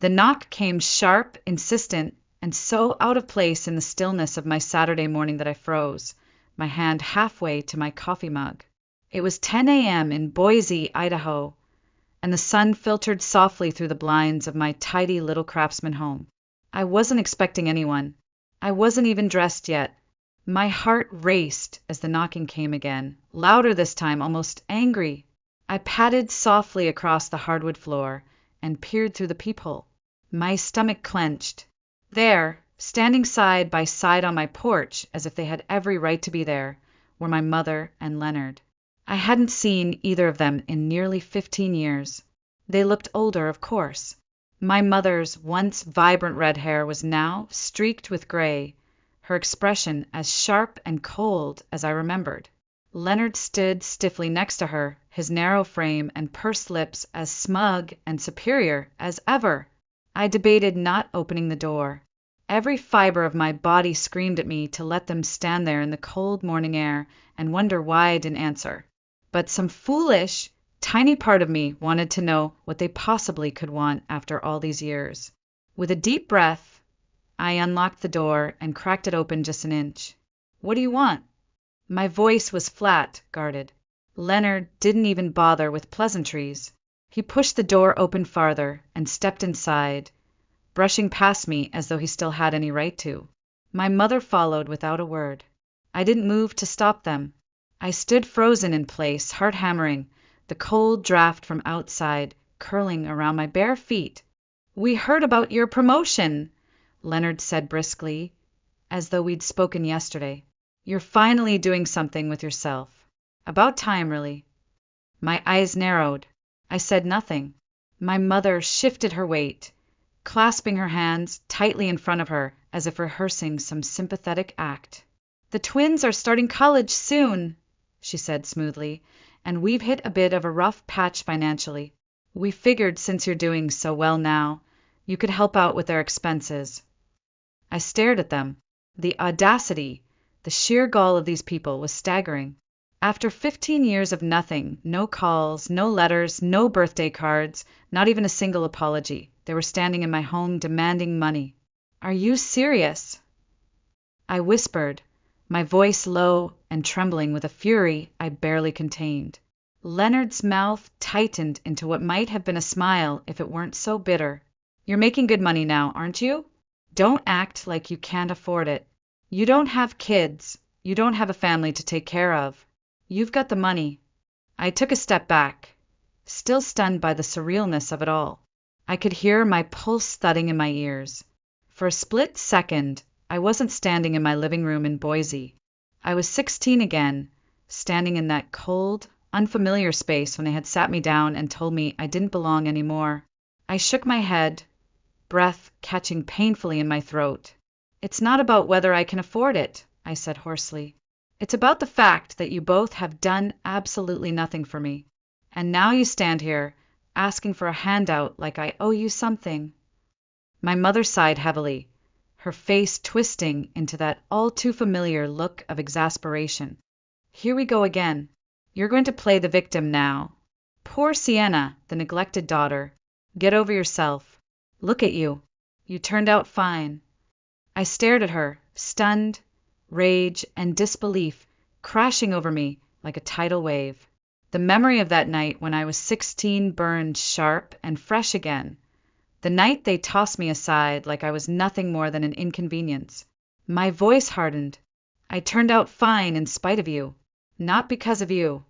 The knock came sharp, insistent, and so out of place in the stillness of my Saturday morning that I froze, my hand halfway to my coffee mug. It was 10 a.m. in Boise, Idaho, and the sun filtered softly through the blinds of my tidy little craftsman home. I wasn't expecting anyone. I wasn't even dressed yet. My heart raced as the knocking came again, louder this time, almost angry. I padded softly across the hardwood floor and peered through the peephole. My stomach clenched. There, standing side by side on my porch, as if they had every right to be there, were my mother and Leonard. I hadn't seen either of them in nearly 15 years. They looked older, of course. My mother's once vibrant red hair was now streaked with gray, her expression as sharp and cold as I remembered. Leonard stood stiffly next to her, his narrow frame and pursed lips as smug and superior as ever. I debated not opening the door. Every fiber of my body screamed at me to let them stand there in the cold morning air and wonder why I didn't answer. But some foolish, tiny part of me wanted to know what they possibly could want after all these years. With a deep breath, I unlocked the door and cracked it open just an inch. "What do you want?" My voice was flat, guarded. Leonard didn't even bother with pleasantries. He pushed the door open farther and stepped inside, brushing past me as though he still had any right to. My mother followed without a word. I didn't move to stop them. I stood frozen in place, heart hammering, the cold draft from outside curling around my bare feet. "We heard about your promotion," Leonard said briskly, as though we'd spoken yesterday. "You're finally doing something with yourself. About time, really." My eyes narrowed. I said nothing. My mother shifted her weight, clasping her hands tightly in front of her as if rehearsing some sympathetic act. "The twins are starting college soon," she said smoothly, "and we've hit a bit of a rough patch financially. We figured since you're doing so well now, you could help out with their expenses." I stared at them. The audacity, the sheer gall of these people was staggering. After 15 years of nothing, no calls, no letters, no birthday cards, not even a single apology, they were standing in my home demanding money. "Are you serious?" I whispered, my voice low and trembling with a fury I barely contained. Leonard's mouth tightened into what might have been a smile if it weren't so bitter. "You're making good money now, aren't you? Don't act like you can't afford it. You don't have kids. You don't have a family to take care of. You've got the money." I took a step back, still stunned by the surrealness of it all. I could hear my pulse thudding in my ears. For a split second, I wasn't standing in my living room in Boise. I was 16 again, standing in that cold, unfamiliar space when they had sat me down and told me I didn't belong anymore. I shook my head, breath catching painfully in my throat. "It's not about whether I can afford it," I said hoarsely. "It's about the fact that you both have done absolutely nothing for me. And now you stand here, asking for a handout like I owe you something." My mother sighed heavily, her face twisting into that all too familiar look of exasperation. "Here we go again. You're going to play the victim now. Poor Sienna, the neglected daughter. Get over yourself. Look at you. You turned out fine." I stared at her, stunned, rage and disbelief crashing over me like a tidal wave. The memory of that night when I was 16 burned sharp and fresh again. The night they tossed me aside like I was nothing more than an inconvenience. My voice hardened. "I turned out fine in spite of you, not because of you."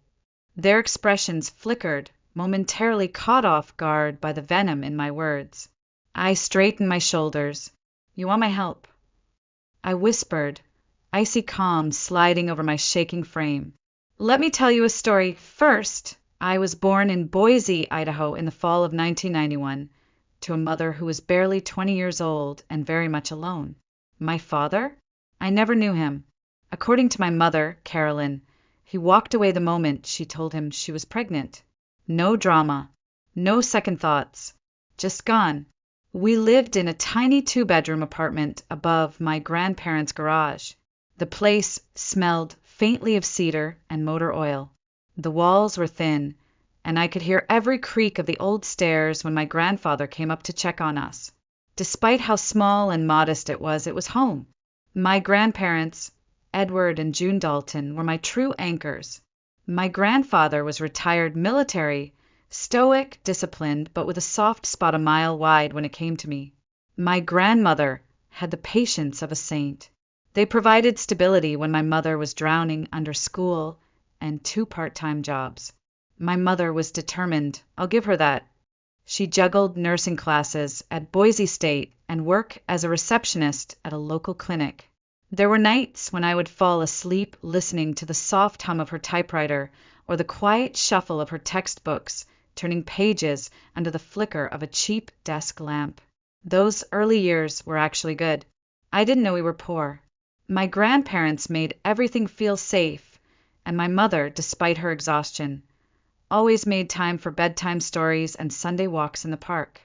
Their expressions flickered, momentarily caught off guard by the venom in my words. I straightened my shoulders. "You want my help?" I whispered, icy calm sliding over my shaking frame. "Let me tell you a story first. I was born in Boise, Idaho in the fall of 1991, to a mother who was barely 20 years old and very much alone. My father? I never knew him. According to my mother, Carolyn, he walked away the moment she told him she was pregnant. No drama, no second thoughts, just gone. We lived in a tiny 2-bedroom apartment above my grandparents' garage. The place smelled faintly of cedar and motor oil. The walls were thin, and I could hear every creak of the old stairs when my grandfather came up to check on us. Despite how small and modest it was home. My grandparents, Edward and June Dalton, were my true anchors. My grandfather was retired military, stoic, disciplined, but with a soft spot a mile wide when it came to me. My grandmother had the patience of a saint. They provided stability when my mother was drowning under school and 2 part-time jobs. My mother was determined, I'll give her that. She juggled nursing classes at Boise State and work as a receptionist at a local clinic. There were nights when I would fall asleep listening to the soft hum of her typewriter or the quiet shuffle of her textbooks, turning pages under the flicker of a cheap desk lamp. Those early years were actually good. I didn't know we were poor. My grandparents made everything feel safe, and my mother, despite her exhaustion, always made time for bedtime stories and Sunday walks in the park.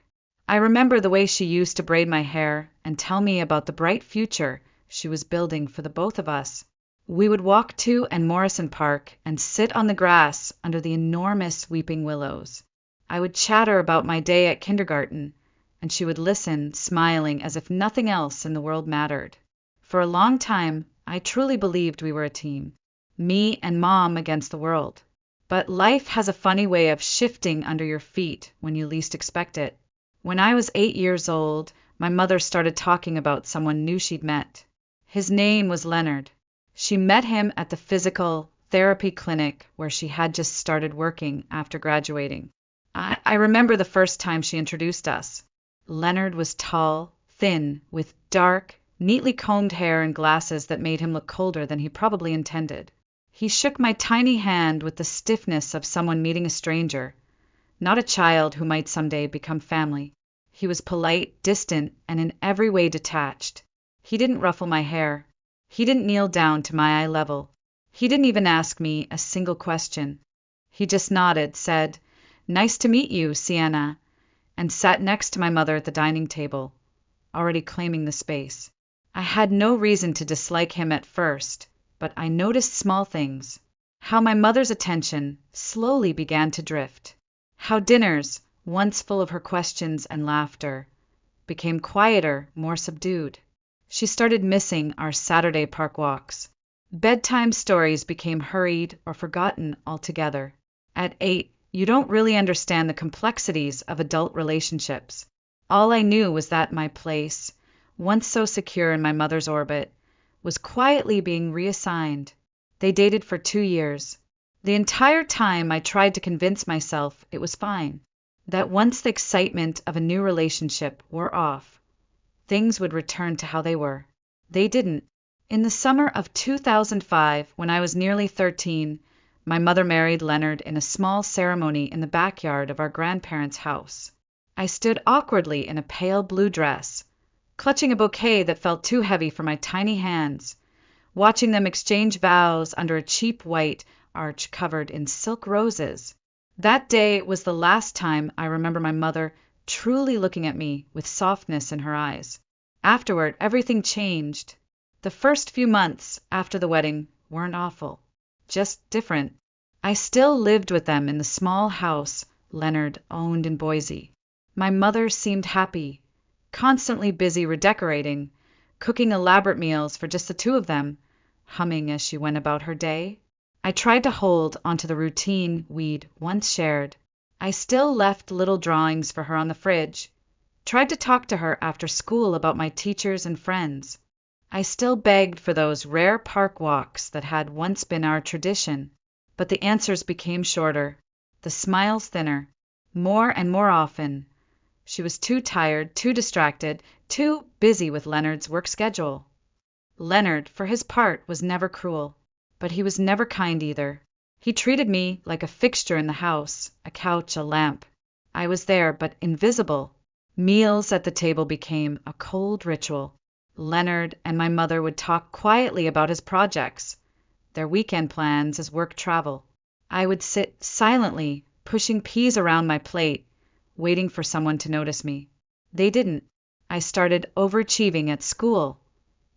I remember the way she used to braid my hair and tell me about the bright future she was building for the both of us. We would walk to and Morrison Park and sit on the grass under the enormous weeping willows. I would chatter about my day at kindergarten, and she would listen, smiling as if nothing else in the world mattered. For a long time, I truly believed we were a team, me and Mom against the world. But life has a funny way of shifting under your feet when you least expect it. When I was 8 years old, my mother started talking about someone new she'd met. His name was Leonard. She met him at the physical therapy clinic where she had just started working after graduating. I remember the first time she introduced us. Leonard was tall, thin, with dark, neatly combed hair and glasses that made him look colder than he probably intended. He shook my tiny hand with the stiffness of someone meeting a stranger, not a child who might someday become family. He was polite, distant, and in every way detached. He didn't ruffle my hair. He didn't kneel down to my eye level. He didn't even ask me a single question. He just nodded, said, "Nice to meet you, Sienna," and sat next to my mother at the dining table, already claiming the space. I had no reason to dislike him at first, but I noticed small things. How my mother's attention slowly began to drift. How dinners, once full of her questions and laughter, became quieter, more subdued. She started missing our Saturday park walks. Bedtime stories became hurried or forgotten altogether. At 8, you don't really understand the complexities of adult relationships. All I knew was that my place, once so secure in my mother's orbit, was quietly being reassigned. They dated for 2 years. The entire time I tried to convince myself it was fine, that once the excitement of a new relationship wore off, things would return to how they were. They didn't. In the summer of 2005, when I was nearly 13, my mother married Leonard in a small ceremony in the backyard of our grandparents' house. I stood awkwardly in a pale blue dress, clutching a bouquet that felt too heavy for my tiny hands, watching them exchange vows under a cheap white arch covered in silk roses. That day was the last time I remember my mother truly looking at me with softness in her eyes. Afterward, everything changed. The first few months after the wedding weren't awful, just different. I still lived with them in the small house Leonard owned in Boise. My mother seemed happy, constantly busy redecorating, cooking elaborate meals for just the two of them, humming as she went about her day. I tried to hold onto the routine we'd once shared. I still left little drawings for her on the fridge, tried to talk to her after school about my teachers and friends. I still begged for those rare park walks that had once been our tradition, but the answers became shorter, the smiles thinner, more and more often. She was too tired, too distracted, too busy with Leonard's work schedule. Leonard, for his part, was never cruel, but he was never kind either. He treated me like a fixture in the house, a couch, a lamp. I was there, but invisible. Meals at the table became a cold ritual. Leonard and my mother would talk quietly about his projects, their weekend plans, his work travel. I would sit silently, pushing peas around my plate, waiting for someone to notice me. They didn't. I started overachieving at school,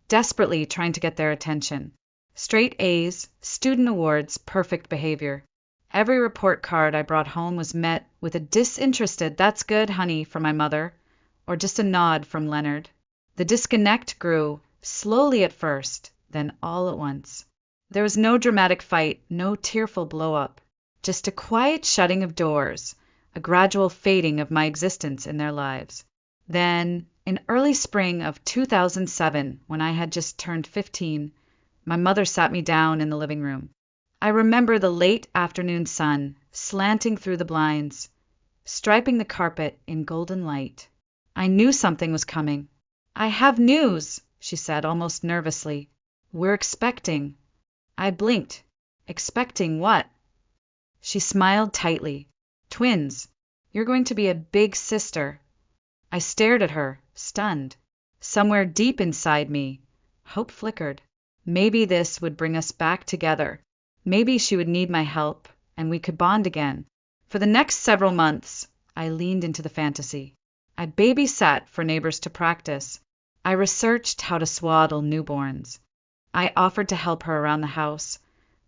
desperately trying to get their attention. Straight A's, student awards, perfect behavior. Every report card I brought home was met with a disinterested "That's good, honey," from my mother, or just a nod from Leonard. The disconnect grew, slowly at first, then all at once. There was no dramatic fight, no tearful blow-up, just a quiet shutting of doors, a gradual fading of my existence in their lives. Then, in early spring of 2007, when I had just turned 15, my mother sat me down in the living room. I remember the late afternoon sun slanting through the blinds, striping the carpet in golden light. I knew something was coming. "I have news," she said almost nervously. "We're expecting." I blinked. Expecting what? She smiled tightly. "Twins. You're going to be a big sister." I stared at her, stunned. Somewhere deep inside me, hope flickered. Maybe this would bring us back together. Maybe she would need my help, and we could bond again. For the next several months, I leaned into the fantasy. I babysat for neighbors to practice. I researched how to swaddle newborns. I offered to help her around the house,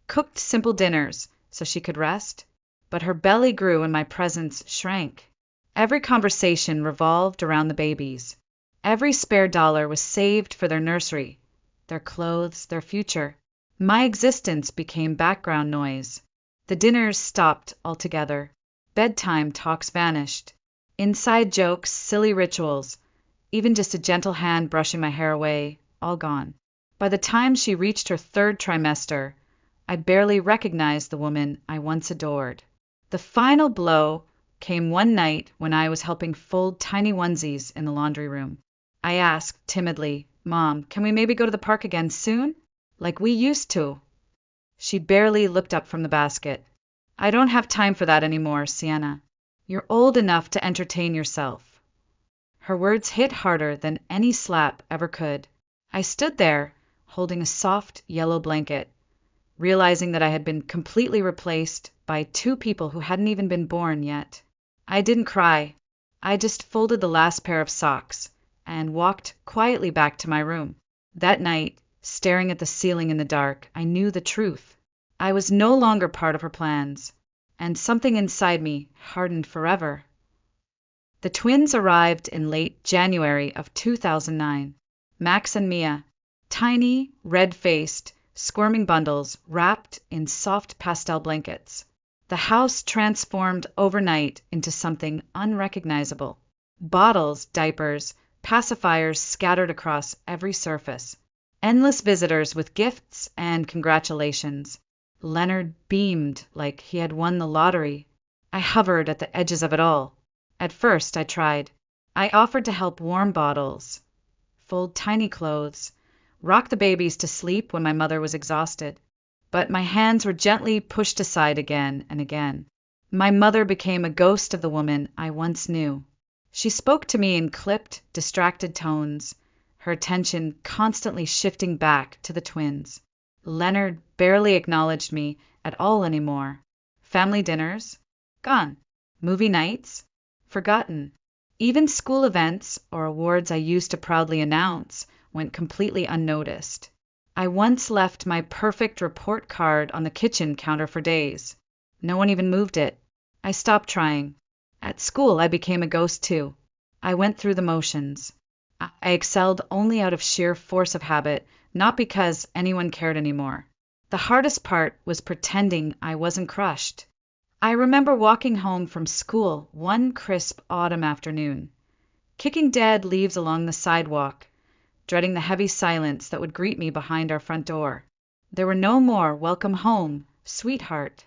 cooked simple dinners so she could rest, but her belly grew and my presence shrank. Every conversation revolved around the babies. Every spare dollar was saved for their nursery, their clothes, their future. My existence became background noise. The dinners stopped altogether. Bedtime talks vanished. Inside jokes, silly rituals, even just a gentle hand brushing my hair away, all gone. By the time she reached her third trimester, I barely recognized the woman I once adored. The final blow came one night when I was helping fold tiny onesies in the laundry room. I asked timidly, "Mom, can we maybe go to the park again soon? Like we used to?" She barely looked up from the basket. "I don't have time for that anymore, Sienna. You're old enough to entertain yourself." Her words hit harder than any slap ever could. I stood there, holding a soft yellow blanket, realizing that I had been completely replaced by two people who hadn't even been born yet. I didn't cry. I just folded the last pair of socks and walked quietly back to my room. That night, staring at the ceiling in the dark, I knew the truth. I was no longer part of her plans, and something inside me hardened forever. The twins arrived in late January of 2009. Max and Mia, tiny, red-faced, squirming bundles wrapped in soft pastel blankets. The house transformed overnight into something unrecognizable. Bottles, diapers, pacifiers scattered across every surface. Endless visitors with gifts and congratulations. Leonard beamed like he had won the lottery. I hovered at the edges of it all. At first, I tried. I offered to help warm bottles, fold tiny clothes, rock the babies to sleep when my mother was exhausted. But my hands were gently pushed aside again and again. My mother became a ghost of the woman I once knew. She spoke to me in clipped, distracted tones, her attention constantly shifting back to the twins. Leonard barely acknowledged me at all anymore. Family dinners? Gone. Movie nights? Forgotten. Even school events or awards I used to proudly announce went completely unnoticed. I once left my perfect report card on the kitchen counter for days. No one even moved it. I stopped trying. At school, I became a ghost too. I went through the motions. I excelled only out of sheer force of habit, not because anyone cared anymore. The hardest part was pretending I wasn't crushed. I remember walking home from school one crisp autumn afternoon, kicking dead leaves along the sidewalk, dreading the heavy silence that would greet me behind our front door. There were no more "Welcome home, sweetheart."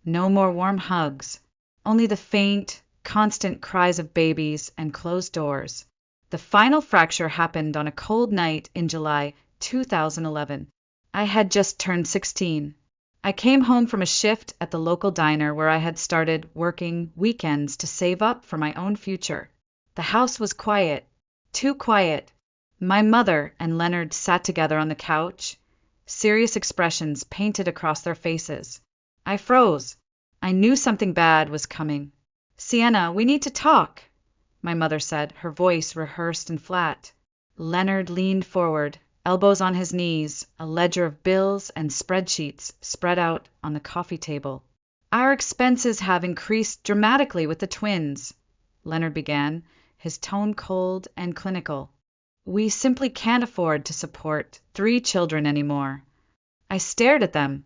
No more warm hugs. Only the faint, constant cries of babies and closed doors. The final fracture happened on a cold night in July 2011. I had just turned 16. I came home from a shift at the local diner where I had started working weekends to save up for my own future. The house was quiet, too quiet. My mother and Leonard sat together on the couch, serious expressions painted across their faces. I froze. I knew something bad was coming. "Sienna, we need to talk," my mother said, her voice rehearsed and flat. Leonard leaned forward, elbows on his knees, a ledger of bills and spreadsheets spread out on the coffee table. Our expenses have increased dramatically with the twins, Leonard began, his tone cold and clinical. We simply can't afford to support 3 children anymore. I stared at them,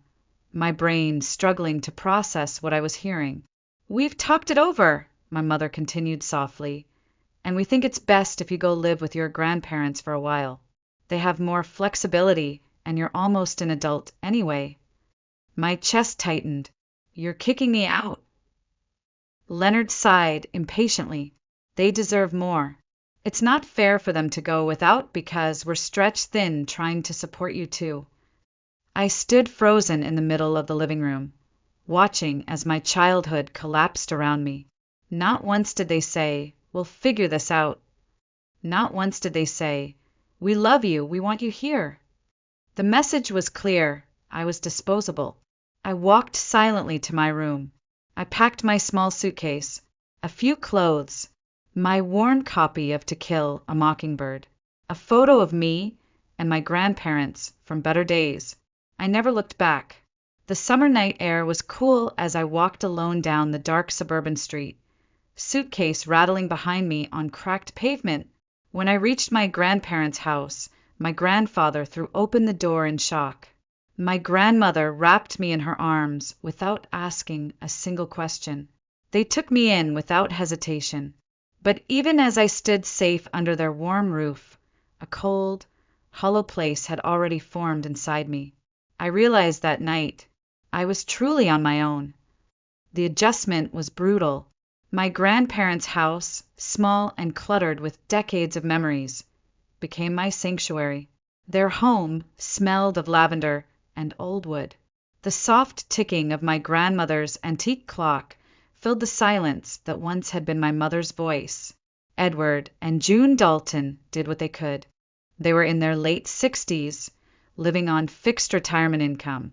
my brain struggling to process what I was hearing. We've talked it over, my mother continued softly, and we think it's best if you go live with your grandparents for a while. They have more flexibility, and you're almost an adult anyway. My chest tightened. You're kicking me out. Leonard sighed impatiently. They deserve more. It's not fair for them to go without because we're stretched thin trying to support you too. I stood frozen in the middle of the living room, watching as my childhood collapsed around me. Not once did they say, "We'll figure this out." Not once did they say, "We love you, we want you here." The message was clear. I was disposable. I walked silently to my room. I packed my small suitcase, a few clothes, my worn copy of To Kill a Mockingbird, a photo of me and my grandparents from better days. I never looked back. The summer night air was cool as I walked alone down the dark suburban street, suitcase rattling behind me on cracked pavement. When I reached my grandparents' house, my grandfather threw open the door in shock. My grandmother wrapped me in her arms without asking a single question. They took me in without hesitation. But even as I stood safe under their warm roof, a cold, hollow place had already formed inside me. I realized that night I was truly on my own. The adjustment was brutal. My grandparents' house, small and cluttered with decades of memories, became my sanctuary. Their home smelled of lavender and old wood. The soft ticking of my grandmother's antique clock filled the silence that once had been my mother's voice. Edward and June Dalton did what they could. They were in their late 60s, living on fixed retirement income,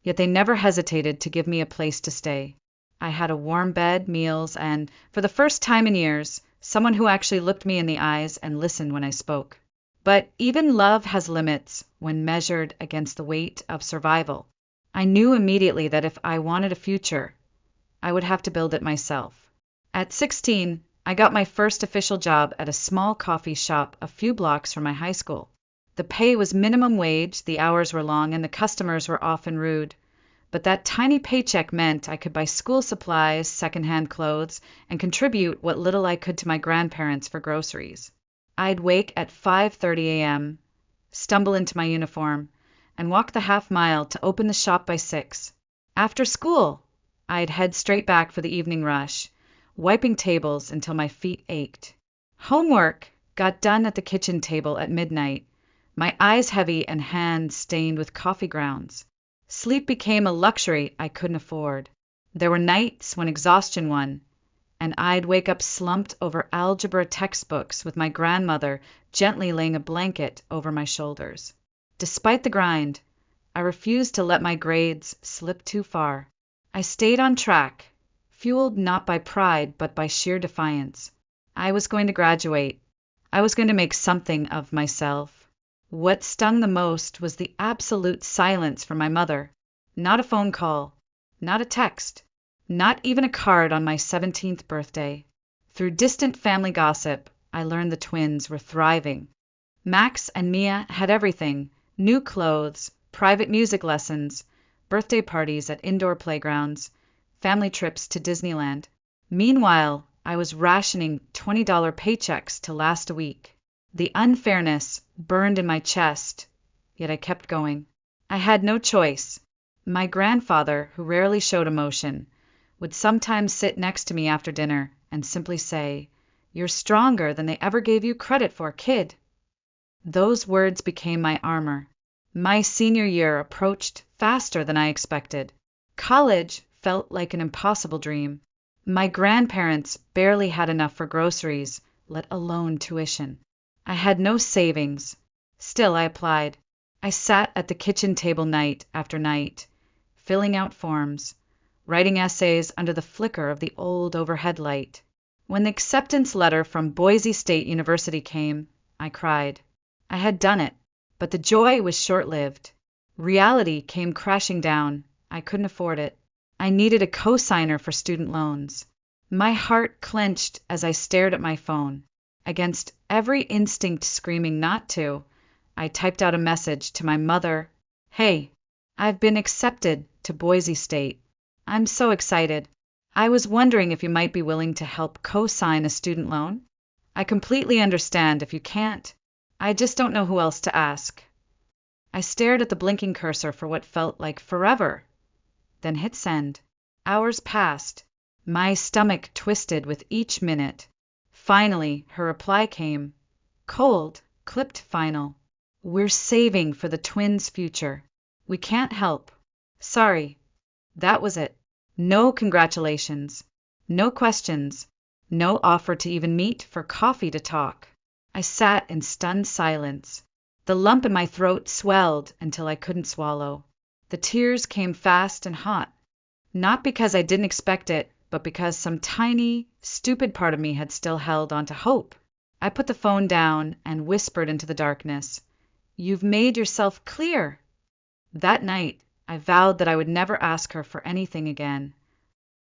yet they never hesitated to give me a place to stay. I had a warm bed, meals, and, for the first time in years, someone who actually looked me in the eyes and listened when I spoke. But even love has limits when measured against the weight of survival. I knew immediately that if I wanted a future, I would have to build it myself. At 16, I got my first official job at a small coffee shop a few blocks from my high school. The pay was minimum wage, the hours were long, and the customers were often rude. But that tiny paycheck meant I could buy school supplies, secondhand clothes, and contribute what little I could to my grandparents for groceries. I'd wake at 5:30 a.m., stumble into my uniform, and walk the half mile to open the shop by 6. After school, I'd head straight back for the evening rush, wiping tables until my feet ached. Homework got done at the kitchen table at midnight, my eyes heavy and hands stained with coffee grounds. Sleep became a luxury I couldn't afford. There were nights when exhaustion won, and I'd wake up slumped over algebra textbooks with my grandmother gently laying a blanket over my shoulders. Despite the grind, I refused to let my grades slip too far. I stayed on track, fueled not by pride but by sheer defiance. I was going to graduate. I was going to make something of myself. What stung the most was the absolute silence from my mother. Not a phone call, not a text, not even a card on my 17th birthday. Through distant family gossip, I learned the twins were thriving. Max and Mia had everything: new clothes, private music lessons, birthday parties at indoor playgrounds, family trips to Disneyland. Meanwhile, I was rationing $20 paychecks to last a week. The unfairness burned in my chest, yet I kept going. I had no choice. My grandfather, who rarely showed emotion, would sometimes sit next to me after dinner and simply say, "You're stronger than they ever gave you credit for, kid." Those words became my armor. My senior year approached faster than I expected. College felt like an impossible dream. My grandparents barely had enough for groceries, let alone tuition. I had no savings. Still, I applied. I sat at the kitchen table night after night, filling out forms, writing essays under the flicker of the old overhead light. When the acceptance letter from Boise State University came, I cried. I had done it, but the joy was short-lived. Reality came crashing down. I couldn't afford it. I needed a cosigner for student loans. My heart clenched as I stared at my phone. Against every instinct screaming not to, I typed out a message to my mother. Hey, I've been accepted to Boise State. I'm so excited. I was wondering if you might be willing to help co-sign a student loan. I completely understand if you can't. I just don't know who else to ask. I stared at the blinking cursor for what felt like forever, then hit send. Hours passed. My stomach twisted with each minute. Finally, her reply came. Cold, clipped final. We're saving for the twins' future. We can't help. Sorry. That was it. No congratulations. No questions. No offer to even meet for coffee to talk. I sat in stunned silence. The lump in my throat swelled until I couldn't swallow. The tears came fast and hot. Not because I didn't expect it, but because some tiny, stupid part of me had still held on to hope. I put the phone down and whispered into the darkness, "You've made yourself clear." That night, I vowed that I would never ask her for anything again.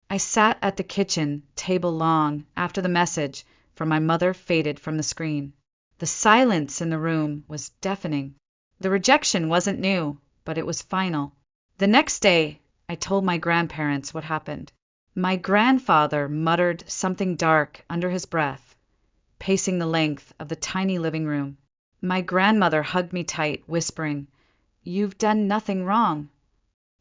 I sat at the kitchen table long after the message from my mother faded from the screen. The silence in the room was deafening. The rejection wasn't new, but it was final. The next day, I told my grandparents what happened. My grandfather muttered something dark under his breath, pacing the length of the tiny living room. My grandmother hugged me tight, whispering, "You've done nothing wrong."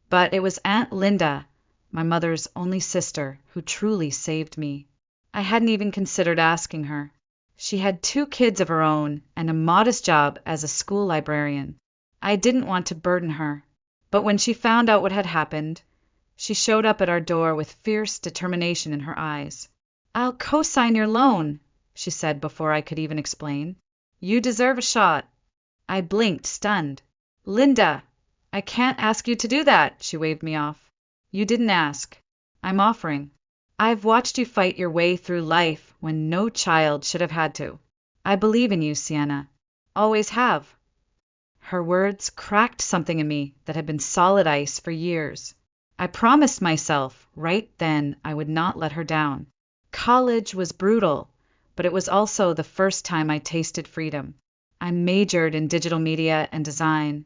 But it was Aunt Linda, my mother's only sister, who truly saved me. I hadn't even considered asking her. She had 2 kids of her own and a modest job as a school librarian. I didn't want to burden her. But when she found out what had happened, she showed up at our door with fierce determination in her eyes. "I'll co-sign your loan," she said before I could even explain. "You deserve a shot." I blinked, stunned. "Linda, I can't ask you to do that," she waved me off. "You didn't ask. I'm offering. I've watched you fight your way through life when no child should have had to. I believe in you, Sienna. Always have." Her words cracked something in me that had been solid ice for years. I promised myself right then I would not let her down. College was brutal, but it was also the first time I tasted freedom. I majored in digital media and design,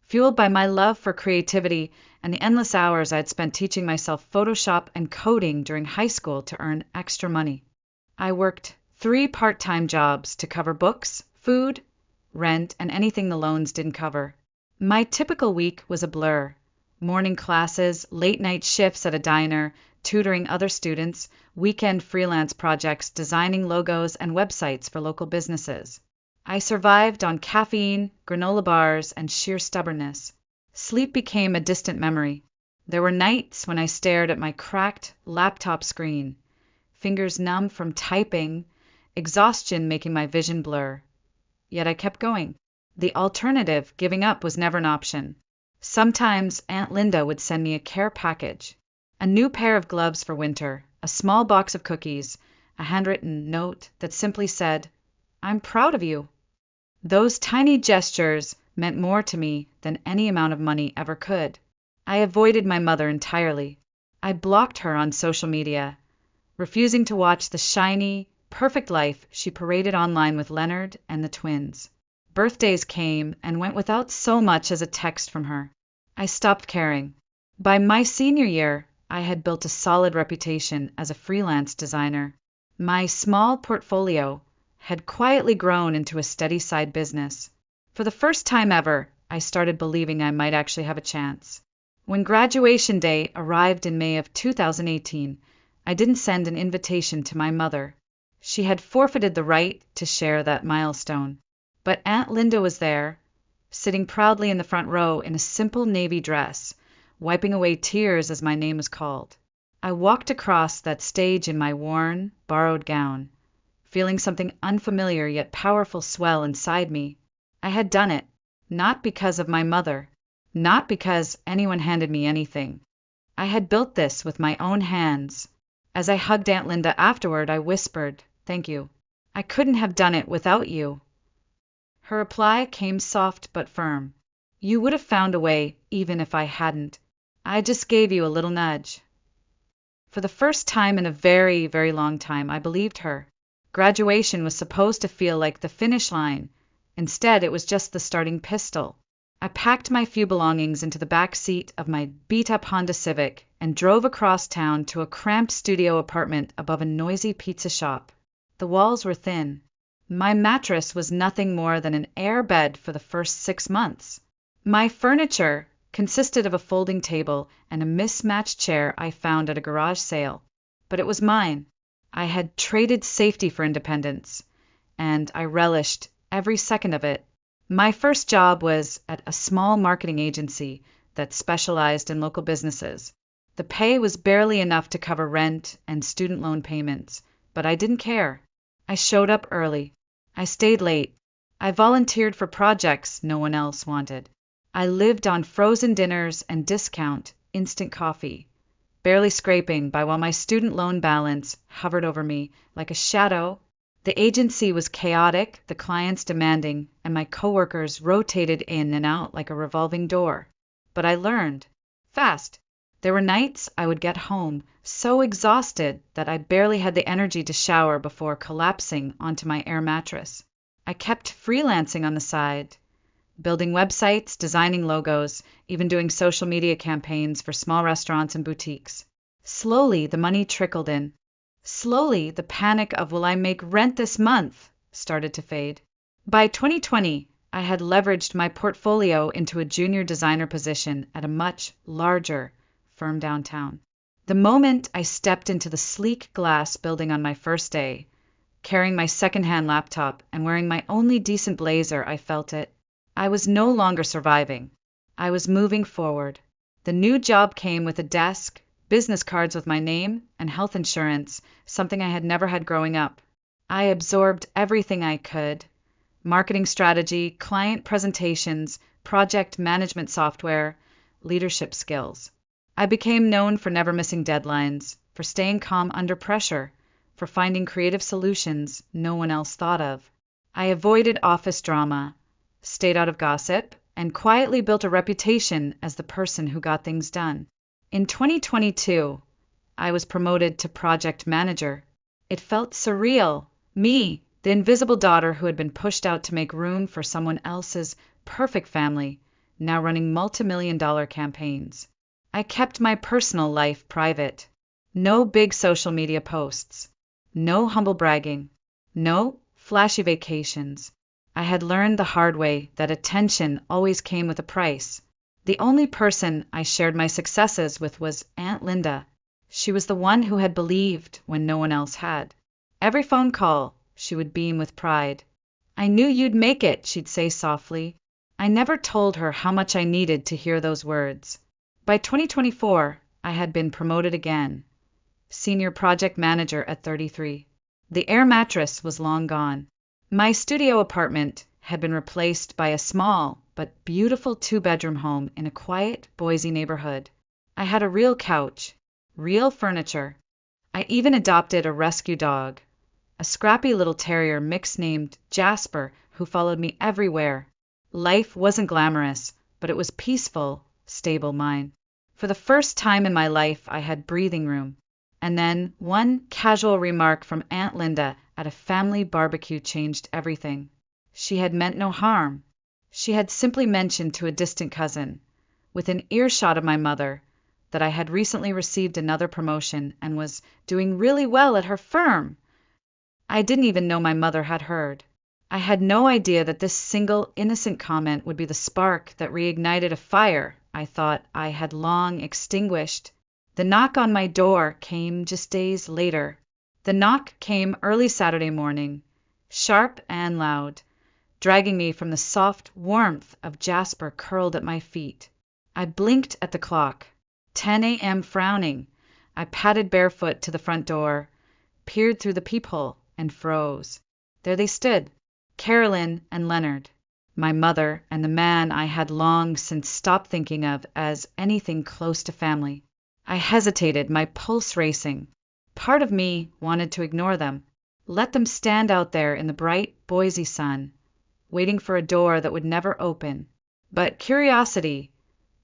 fueled by my love for creativity and the endless hours I'd spent teaching myself Photoshop and coding during high school to earn extra money. I worked 3 part-time jobs to cover books, food, rent, and anything the loans didn't cover. My typical week was a blur. Morning classes, late-night shifts at a diner, tutoring other students, weekend freelance projects, designing logos and websites for local businesses. I survived on caffeine, granola bars, and sheer stubbornness. Sleep became a distant memory. There were nights when I stared at my cracked laptop screen, fingers numb from typing, exhaustion making my vision blur. Yet I kept going. The alternative, giving up, was never an option. Sometimes Aunt Linda would send me a care package, a new pair of gloves for winter, a small box of cookies, a handwritten note that simply said, "I'm proud of you." Those tiny gestures meant more to me than any amount of money ever could. I avoided my mother entirely. I blocked her on social media, refusing to watch the shiny, perfect life she paraded online with Leonard and the twins. Birthdays came and went without so much as a text from her. I stopped caring. By my senior year, I had built a solid reputation as a freelance designer. My small portfolio had quietly grown into a steady side business. For the first time ever, I started believing I might actually have a chance. When graduation day arrived in May of 2018, I didn't send an invitation to my mother. She had forfeited the right to share that milestone. But Aunt Linda was there, sitting proudly in the front row in a simple navy dress, wiping away tears as my name was called. I walked across that stage in my worn, borrowed gown, feeling something unfamiliar yet powerful swell inside me. I had done it, not because of my mother, not because anyone handed me anything. I had built this with my own hands. As I hugged Aunt Linda afterward, I whispered, "Thank you. I couldn't have done it without you." Her reply came soft but firm. "You would have found a way even if I hadn't. I just gave you a little nudge. For the first time in a very, very long time, I believed her. Graduation was supposed to feel like the finish line. Instead, it was just the starting pistol. I packed my few belongings into the back seat of my beat-up Honda Civic and drove across town to a cramped studio apartment above a noisy pizza shop. The walls were thin. My mattress was nothing more than an air bed for the first 6 months. My furniture consisted of a folding table and a mismatched chair I found at a garage sale. But it was mine. I had traded safety for independence, and I relished every second of it. My first job was at a small marketing agency that specialized in local businesses. The pay was barely enough to cover rent and student loan payments, but I didn't care. I showed up early. I stayed late. I volunteered for projects no one else wanted. I lived on frozen dinners and discount instant coffee, barely scraping by while my student loan balance hovered over me like a shadow. The agency was chaotic, the clients demanding, and my coworkers rotated in and out like a revolving door. But I learned fast. There were nights I would get home so exhausted that I barely had the energy to shower before collapsing onto my air mattress. I kept freelancing on the side, building websites, designing logos, even doing social media campaigns for small restaurants and boutiques. Slowly, the money trickled in. Slowly, the panic of will I make rent this month started to fade. By 2020, I had leveraged my portfolio into a junior designer position at a much larger firm downtown. The moment I stepped into the sleek glass building on my first day, carrying my secondhand laptop and wearing my only decent blazer, I felt it. I was no longer surviving. I was moving forward. The new job came with a desk, business cards with my name, and health insurance, something I had never had growing up. I absorbed everything I could: marketing strategy, client presentations, project management software, leadership skills. I became known for never missing deadlines, for staying calm under pressure, for finding creative solutions no one else thought of. I avoided office drama, stayed out of gossip, and quietly built a reputation as the person who got things done. In 2022, I was promoted to project manager. It felt surreal. Me, the invisible daughter who had been pushed out to make room for someone else's perfect family, now running multi-million-dollar campaigns. I kept my personal life private. No big social media posts. No humble bragging. No flashy vacations. I had learned the hard way that attention always came with a price. The only person I shared my successes with was Aunt Linda. She was the one who had believed when no one else had. Every phone call, she would beam with pride. "I knew you'd make it," she'd say softly. I never told her how much I needed to hear those words. By 2024, I had been promoted again. Senior project manager at 33. The air mattress was long gone. My studio apartment had been replaced by a small but beautiful 2-bedroom home in a quiet Boise neighborhood. I had a real couch, real furniture. I even adopted a rescue dog, a scrappy little terrier mix named Jasper, who followed me everywhere. Life wasn't glamorous, but it was peaceful, stable mine. For the first time in my life, I had breathing room. And then one casual remark from Aunt Linda at a family barbecue changed everything. She had meant no harm. She had simply mentioned to a distant cousin, within earshot of my mother, that I had recently received another promotion and was doing really well at her firm. I didn't even know my mother had heard. I had no idea that this single innocent comment would be the spark that reignited a fire I thought I had long extinguished. The knock on my door came just days later. The knock came early Saturday morning, sharp and loud, dragging me from the soft warmth of Jasper curled at my feet. I blinked at the clock. 10 a.m. frowning. I padded barefoot to the front door, peered through the peephole, and froze. There they stood, Carolyn and Leonard, my mother and the man I had long since stopped thinking of as anything close to family. I hesitated, my pulse racing. Part of me wanted to ignore them, let them stand out there in the bright Boise sun, waiting for a door that would never open. But curiosity,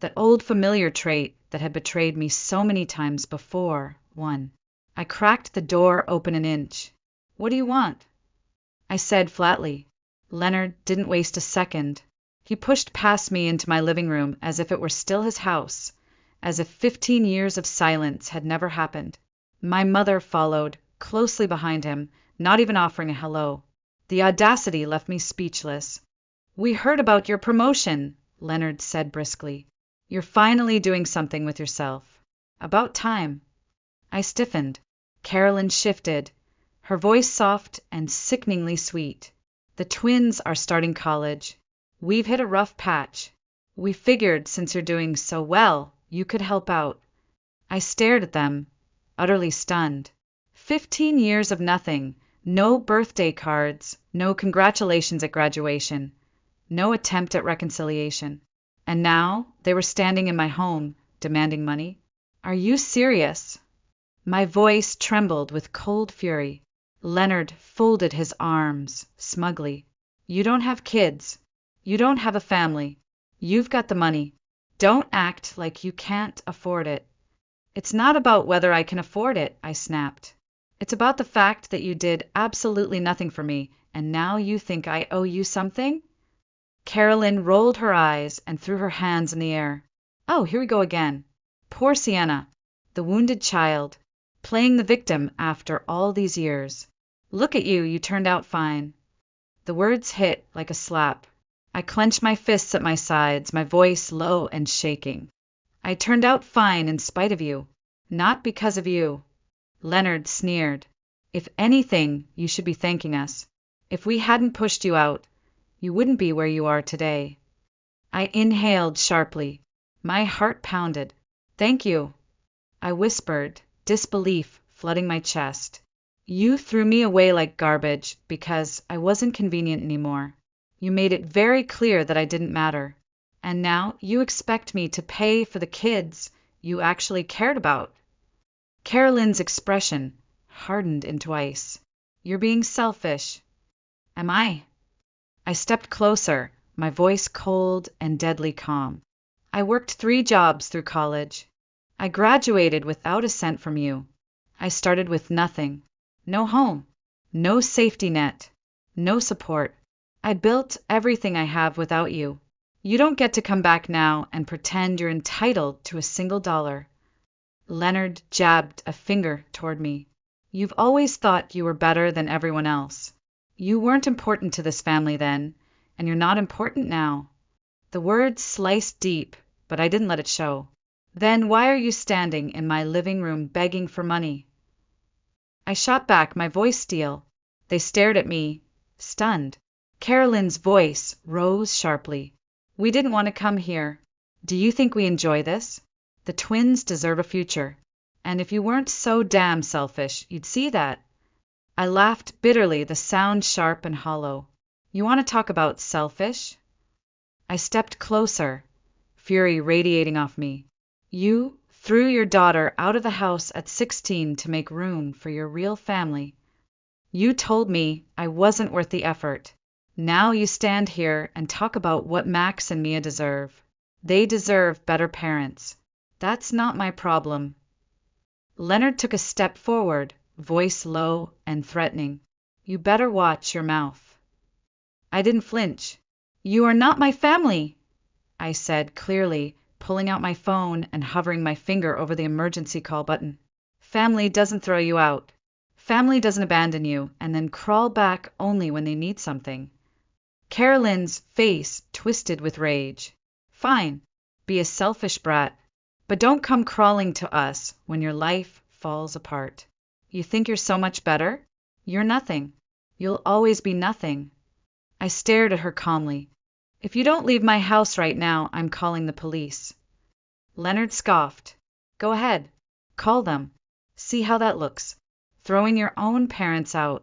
that old familiar trait that had betrayed me so many times before, 1. I cracked the door open an inch. What do you want? I said flatly. Leonard didn't waste a second. He pushed past me into my living room as if it were still his house, as if 15 years of silence had never happened. My mother followed, closely behind him, not even offering a hello. The audacity left me speechless. We heard about your promotion, Leonard said briskly. You're finally doing something with yourself. About time. I stiffened. Carolyn shifted, her voice soft and sickeningly sweet. The twins are starting college. We've hit a rough patch. We figured since you're doing so well, you could help out. I stared at them, utterly stunned. 15 years of nothing, no birthday cards, no congratulations at graduation, no attempt at reconciliation. And now they were standing in my home, demanding money. Are you serious? My voice trembled with cold fury. Leonard folded his arms smugly. You don't have kids. You don't have a family. You've got the money. Don't act like you can't afford it. It's not about whether I can afford it, I snapped. It's about the fact that you did absolutely nothing for me, and now you think I owe you something? Carolyn rolled her eyes and threw her hands in the air. Oh, here we go again. Poor Sienna, the wounded child, playing the victim after all these years. Look at you, you turned out fine. The words hit like a slap. I clenched my fists at my sides, my voice low and shaking. I turned out fine in spite of you, not because of you. Leonard sneered. If anything, you should be thanking us. If we hadn't pushed you out, you wouldn't be where you are today. I inhaled sharply. My heart pounded. Thank you, I whispered, disbelief flooding my chest. You threw me away like garbage because I wasn't convenient anymore. You made it very clear that I didn't matter. And now you expect me to pay for the kids you actually cared about. Carolyn's expression hardened into ice. You're being selfish. Am I? I stepped closer, my voice cold and deadly calm. I worked 3 jobs through college. I graduated without a cent from you. I started with nothing. No home. No safety net. No support. I built everything I have without you. You don't get to come back now and pretend you're entitled to a single dollar. Leonard jabbed a finger toward me. You've always thought you were better than everyone else. You weren't important to this family then, and you're not important now. The words sliced deep, but I didn't let it show. Then why are you standing in my living room begging for money? I shot back, my voice steel. They stared at me, stunned. Carolyn's voice rose sharply. We didn't want to come here. Do you think we enjoy this? The twins deserve a future. And if you weren't so damn selfish, you'd see that. I laughed bitterly, the sound sharp and hollow. You want to talk about selfish? I stepped closer, fury radiating off me. You threw your daughter out of the house at 16 to make room for your real family. You told me I wasn't worth the effort. Now you stand here and talk about what Max and Mia deserve. They deserve better parents. That's not my problem. Leonard took a step forward, voice low and threatening. You better watch your mouth. I didn't flinch. You are not my family, I said clearly, pulling out my phone and hovering my finger over the emergency call button. Family doesn't throw you out. Family doesn't abandon you and then crawl back only when they need something. Carolyn's face twisted with rage. Fine, be a selfish brat, but don't come crawling to us when your life falls apart. You think you're so much better? You're nothing. You'll always be nothing. I stared at her calmly. If you don't leave my house right now, I'm calling the police. Leonard scoffed. Go ahead. Call them. See how that looks. Throwing your own parents out.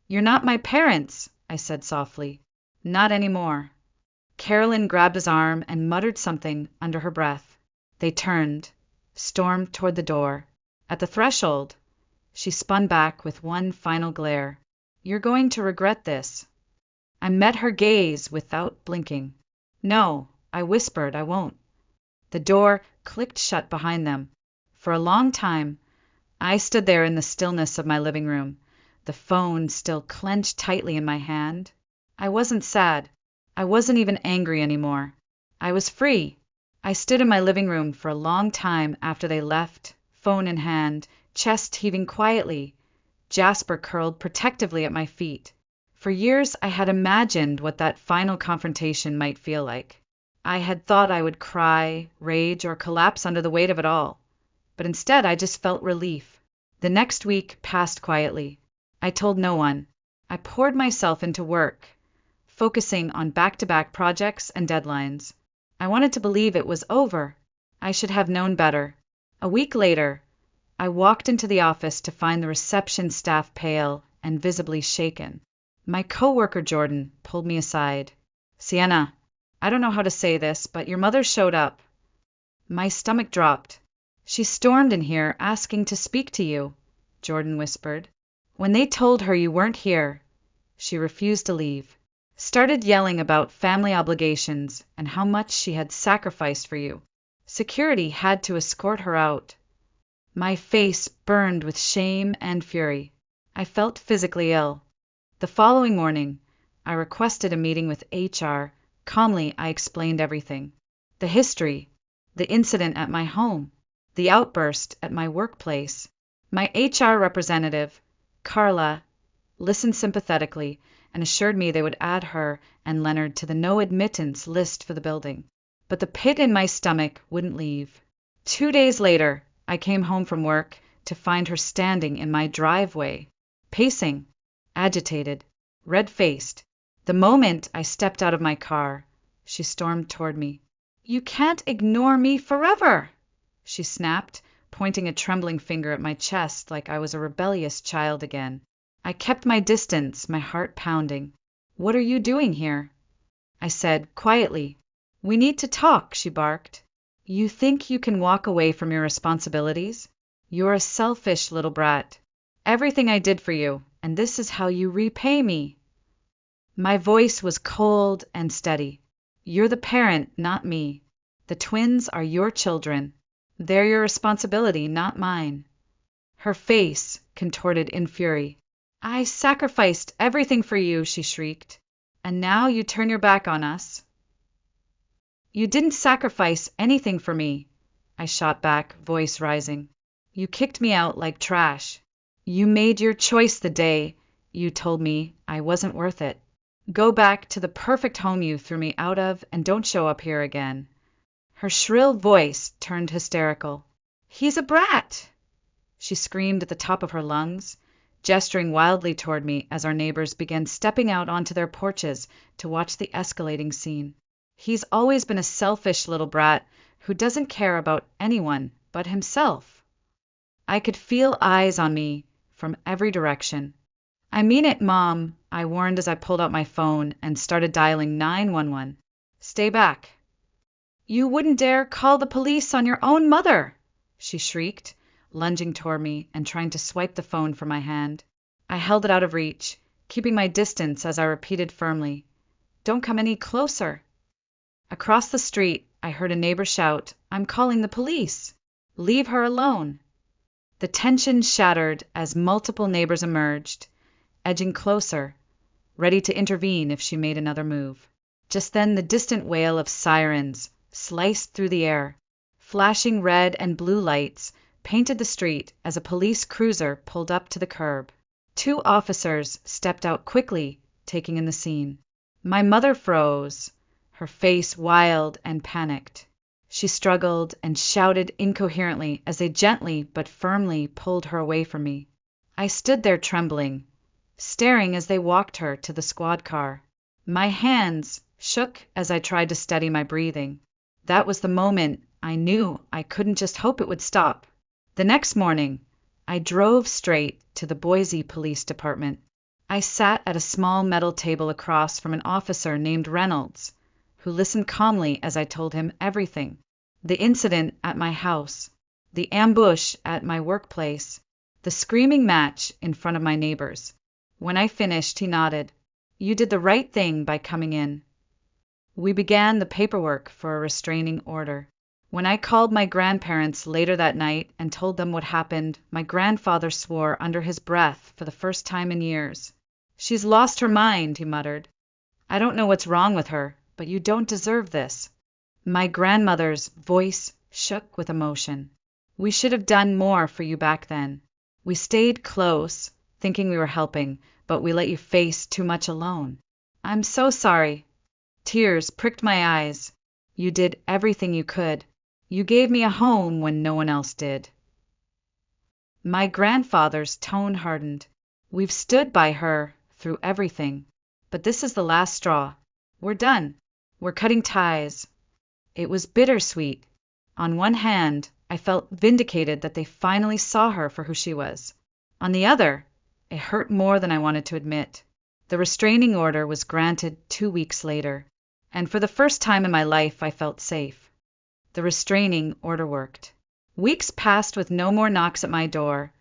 You're not my parents, I said softly. Not anymore. Carolyn grabbed his arm and muttered something under her breath. They turned, stormed toward the door. At the threshold, she spun back with one final glare. You're going to regret this. I met her gaze without blinking. No, I whispered, I won't. The door clicked shut behind them. For a long time, I stood there in the stillness of my living room, the phone still clenched tightly in my hand. I wasn't sad. I wasn't even angry anymore. I was free. I stood in my living room for a long time after they left, phone in hand, chest heaving quietly, Jasper curled protectively at my feet. For years I had imagined what that final confrontation might feel like. I had thought I would cry, rage, or collapse under the weight of it all. But instead I just felt relief. The next week passed quietly. I told no one. I poured myself into work, focusing on back-to-back projects and deadlines. I wanted to believe it was over. I should have known better. A week later, I walked into the office to find the reception staff pale and visibly shaken. My coworker Jordan pulled me aside. "Sienna, I don't know how to say this, but your mother showed up." My stomach dropped. "She stormed in here asking to speak to you," Jordan whispered. "When they told her you weren't here, she refused to leave. Started yelling about family obligations and how much she had sacrificed for you. Security had to escort her out." My face burned with shame and fury. I felt physically ill. The following morning, I requested a meeting with HR. Calmly, I explained everything. The history, the incident at my home, the outburst at my workplace. My HR representative, Carla, listened sympathetically and assured me they would add her and Leonard to the no admittance list for the building. But the pit in my stomach wouldn't leave. 2 days later, I came home from work to find her standing in my driveway, pacing, agitated, red-faced. The moment I stepped out of my car, she stormed toward me. "You can't ignore me forever," she snapped, pointing a trembling finger at my chest like I was a rebellious child again. I kept my distance, my heart pounding. "What are you doing here?" I said, quietly. "We need to talk," she barked. "You think you can walk away from your responsibilities? You're a selfish little brat. Everything I did for you, and this is how you repay me." My voice was cold and steady. "You're the parent, not me. The twins are your children. They're your responsibility, not mine." Her face contorted in fury. "I sacrificed everything for you," she shrieked. "And now you turn your back on us?" "You didn't sacrifice anything for me," I shot back, voice rising. "You kicked me out like trash. You made your choice the day you told me I wasn't worth it. Go back to the perfect home you threw me out of and don't show up here again." Her shrill voice turned hysterical. "He's a brat!" she screamed at the top of her lungs, gesturing wildly toward me as our neighbors began stepping out onto their porches to watch the escalating scene. "He's always been a selfish little brat who doesn't care about anyone but himself." I could feel eyes on me from every direction. "I mean it, Mom," I warned as I pulled out my phone and started dialing 911. "Stay back." "You wouldn't dare call the police on your own mother!" she shrieked, lunging toward me and trying to swipe the phone from my hand. I held it out of reach, keeping my distance as I repeated firmly, "Don't come any closer." Across the street, I heard a neighbor shout, "I'm calling the police. Leave her alone." The tension shattered as multiple neighbors emerged, edging closer, ready to intervene if she made another move. Just then the distant wail of sirens sliced through the air. Flashing red and blue lights painted the street as a police cruiser pulled up to the curb. 2 officers stepped out quickly, taking in the scene. My mother froze, her face wild and panicked. She struggled and shouted incoherently as they gently but firmly pulled her away from me. I stood there trembling, staring as they walked her to the squad car. My hands shook as I tried to steady my breathing. That was the moment I knew I couldn't just hope it would stop. The next morning, I drove straight to the Boise Police Department. I sat at a small metal table across from an officer named Reynolds, who listened calmly as I told him everything. The incident at my house, the ambush at my workplace, the screaming match in front of my neighbors. When I finished, he nodded. "You did the right thing by coming in." We began the paperwork for a restraining order. When I called my grandparents later that night and told them what happened, my grandfather swore under his breath for the first time in years. "She's lost her mind," he muttered. "I don't know what's wrong with her, but you don't deserve this." My grandmother's voice shook with emotion. "We should have done more for you back then. We stayed close, thinking we were helping, but we let you face too much alone. I'm so sorry." Tears pricked my eyes. "You did everything you could. You gave me a home when no one else did." My grandfather's tone hardened. "We've stood by her through everything, but this is the last straw. We're done. We're cutting ties." It was bittersweet. On one hand, I felt vindicated that they finally saw her for who she was. On the other, it hurt more than I wanted to admit. The restraining order was granted 2 weeks later, and for the first time in my life I felt safe. The restraining order worked. Weeks passed with no more knocks at my door,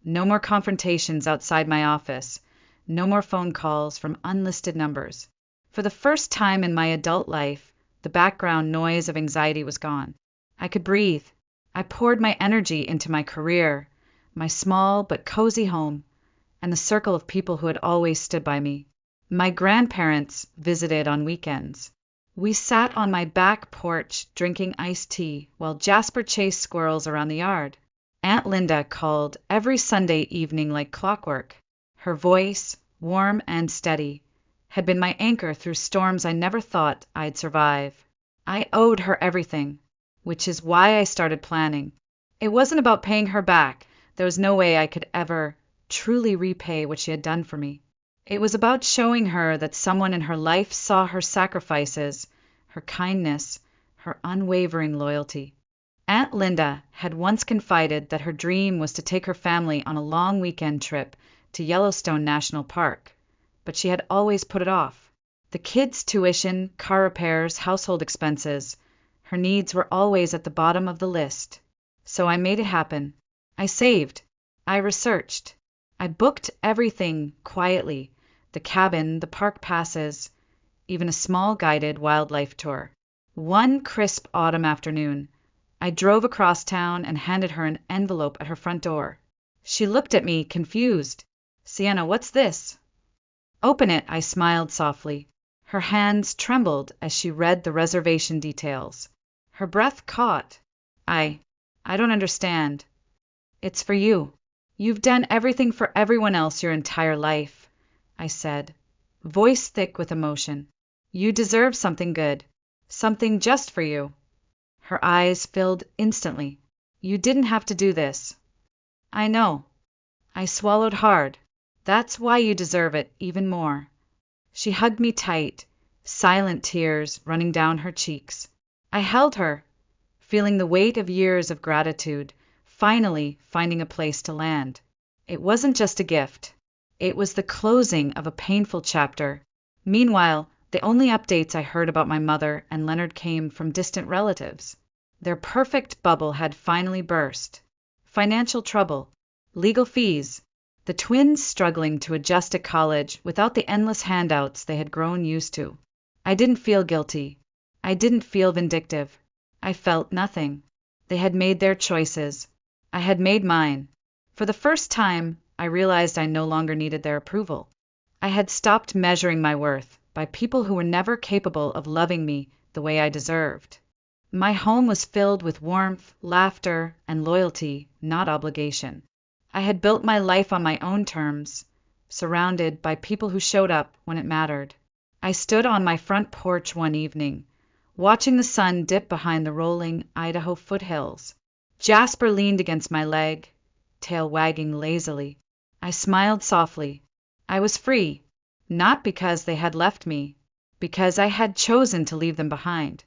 no more confrontations outside my office, no more phone calls from unlisted numbers. For the first time in my adult life, the background noise of anxiety was gone. I could breathe. I poured my energy into my career, my small but cozy home, and the circle of people who had always stood by me. My grandparents visited on weekends. We sat on my back porch drinking iced tea while Jasper chased squirrels around the yard. Aunt Linda called every Sunday evening like clockwork. Her voice, warm and steady, had been my anchor through storms I never thought I'd survive. I owed her everything, which is why I started planning. It wasn't about paying her back. There was no way I could ever truly repay what she had done for me. It was about showing her that someone in her life saw her sacrifices, her kindness, her unwavering loyalty. Aunt Linda had once confided that her dream was to take her family on a long weekend trip to Yellowstone National Park, but she had always put it off. The kids' tuition, car repairs, household expenses, her needs were always at the bottom of the list. So I made it happen. I saved. I researched. I booked everything quietly, the cabin, the park passes, even a small guided wildlife tour. One crisp autumn afternoon, I drove across town and handed her an envelope at her front door. She looked at me, confused. "Sienna, what's this?" "Open it," I smiled softly. Her hands trembled as she read the reservation details. Her breath caught. I don't understand." "It's for you. You've done everything for everyone else your entire life," I said, voice thick with emotion. "You deserve something good, something just for you." Her eyes filled instantly. "You didn't have to do this." "I know." I swallowed hard. "That's why you deserve it even more." She hugged me tight, silent tears running down her cheeks. I held her, feeling the weight of years of gratitude, finally finding a place to land. It wasn't just a gift. It was the closing of a painful chapter. Meanwhile, the only updates I heard about my mother and Leonard came from distant relatives. Their perfect bubble had finally burst. Financial trouble, legal fees, the twins struggling to adjust to college without the endless handouts they had grown used to. I didn't feel guilty. I didn't feel vindictive. I felt nothing. They had made their choices. I had made mine. For the first time, I realized I no longer needed their approval. I had stopped measuring my worth by people who were never capable of loving me the way I deserved. My home was filled with warmth, laughter, and loyalty, not obligation. I had built my life on my own terms, surrounded by people who showed up when it mattered. I stood on my front porch one evening, watching the sun dip behind the rolling Idaho foothills. Jasper leaned against my leg, tail wagging lazily. I smiled softly. I was free, not because they had left me, because I had chosen to leave them behind.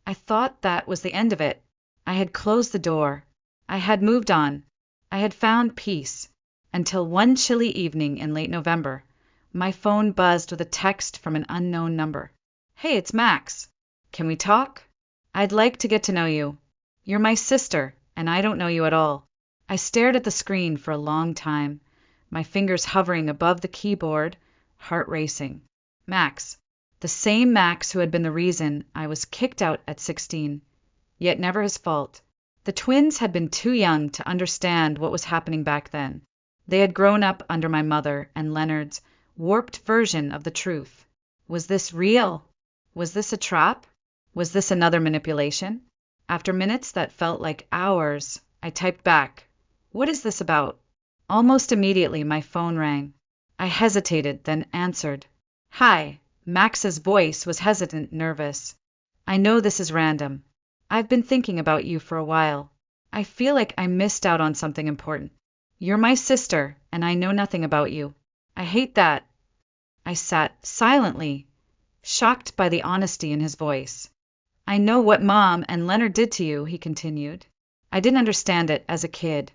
I thought that was the end of it. I had closed the door. I had moved on. I had found peace, until one chilly evening in late November, my phone buzzed with a text from an unknown number. "Hey, it's Max. Can we talk? I'd like to get to know you. You're my sister, and I don't know you at all." I stared at the screen for a long time, my fingers hovering above the keyboard, heart racing. Max. The same Max who had been the reason I was kicked out at 16. yet never his fault. The twins had been too young to understand what was happening back then. They had grown up under my mother and Leonard's warped version of the truth. Was this real? Was this a trap? Was this another manipulation? After minutes that felt like hours, I typed back, "What is this about?" Almost immediately, my phone rang. I hesitated, then answered. "Hi." Max's voice was hesitant, nervous. "I know this is random. I've been thinking about you for a while. I feel like I missed out on something important. You're my sister, and I know nothing about you. I hate that." I sat silently, shocked by the honesty in his voice. "I know what Mom and Leonard did to you," he continued. "I didn't understand it as a kid.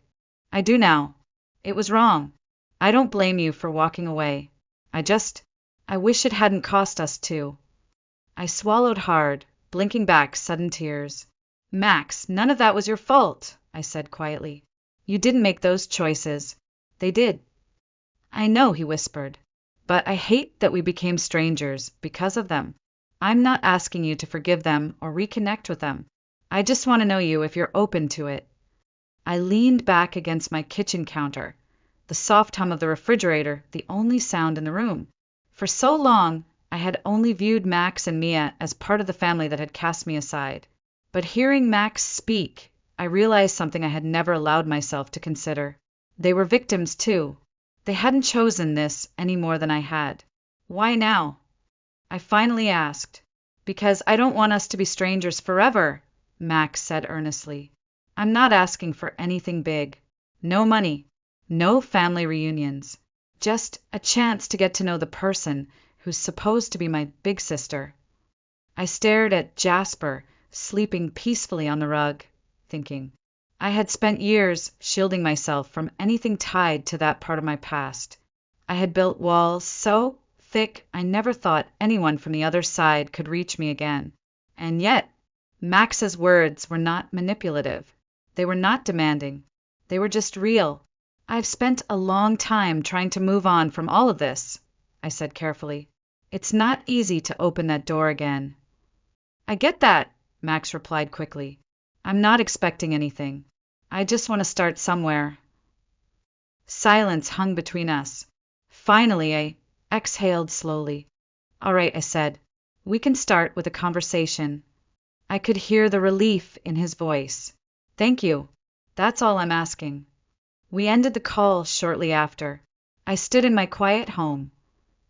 I do now. It was wrong. I don't blame you for walking away. I wish it hadn't cost us two." I swallowed hard, blinking back sudden tears. "Max, none of that was your fault," I said quietly. "You didn't make those choices. They did." "I know," he whispered, "but I hate that we became strangers because of them. I'm not asking you to forgive them or reconnect with them. I just want to know you if you're open to it." I leaned back against my kitchen counter, the soft hum of the refrigerator the only sound in the room. For so long, I had only viewed Max and Mia as part of the family that had cast me aside. But hearing Max speak, I realized something I had never allowed myself to consider. They were victims too. They hadn't chosen this any more than I had. "Why now?" I finally asked. "Because I don't want us to be strangers forever," Max said earnestly. "I'm not asking for anything big. No money. No family reunions. Just a chance to get to know the person who's supposed to be my big sister." I stared at Jasper, sleeping peacefully on the rug, thinking. I had spent years shielding myself from anything tied to that part of my past. I had built walls so thick I never thought anyone from the other side could reach me again. And yet, Max's words were not manipulative. They were not demanding. They were just real. "I've spent a long time trying to move on from all of this," I said carefully. "It's not easy to open that door again." "I get that," Max replied quickly. "I'm not expecting anything. I just want to start somewhere." Silence hung between us. Finally, I exhaled slowly. "All right," I said. "We can start with a conversation." I could hear the relief in his voice. "Thank you. That's all I'm asking." We ended the call shortly after. I stood in my quiet home,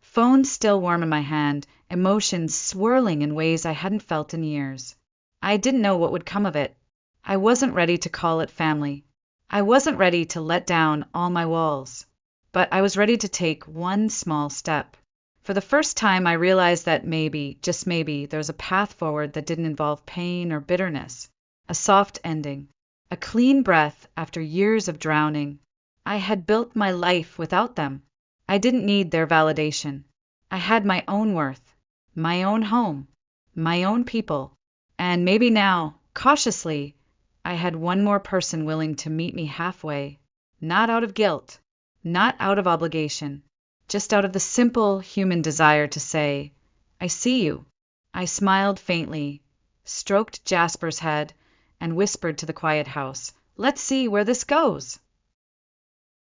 phone still warm in my hand, emotions swirling in ways I hadn't felt in years. I didn't know what would come of it. I wasn't ready to call it family. I wasn't ready to let down all my walls. But I was ready to take one small step. For the first time, I realized that maybe, just maybe, there was a path forward that didn't involve pain or bitterness. A soft ending. A clean breath after years of drowning. I had built my life without them. I didn't need their validation. I had my own worth, my own home, my own people. And maybe now, cautiously, I had one more person willing to meet me halfway. Not out of guilt, not out of obligation, just out of the simple human desire to say, "I see you." I smiled faintly, stroked Jasper's head, and whispered to the quiet house, "Let's see where this goes."